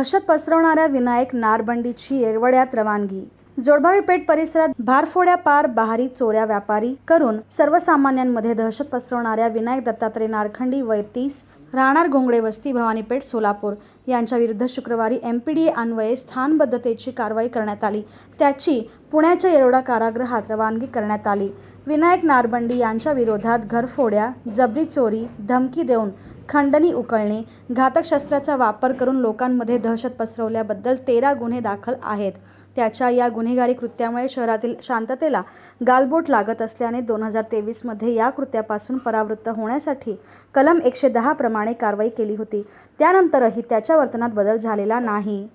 दहशत पसरवणाऱ्या विनायक नारबंडीची येरवड्यात रवानगी। जोडभावी पेठ परिसरात भारफोड्या पार बहारी चोऱ्या व्यापारी करून सर्वसामान्यांमध्ये दहशत पसरवणाऱ्या विनायक दत्तात्रय नारखंडी वय 30 राहणार घोंगडे वस्ती भवानीपेठ सोलापूर यांच्या विरुद्ध शुक्रवारी MPDA अन्वये स्थानबद्धतेची कारवाई करण्यात आली। त्याची पुण्याच्या येरवडा कारागृहात रवानगी करण्यात आली। विनायक नारबंडी यांच्या विरोधात घरफोड्या, जबरी चोरी, धमकी देऊन खंडणी उकळणे, घातक शस्त्राचा वापर करून लोकांमध्ये दहशत पसरवल्याबद्दल 13 गुन्हे दाखल आहेत। त्याच्या या गुन्हेगारी कृत्यामुळे शहरातील शांततेला गालबोट लागत असल्याने 2023 मध्ये या कृत्यापासून परावृत्त होण्यासाठी कलम 110 प्रमाणे कारवाई केली होती। त्यानंतरही त्याच्या वर्तनात बदल झालेला नाही।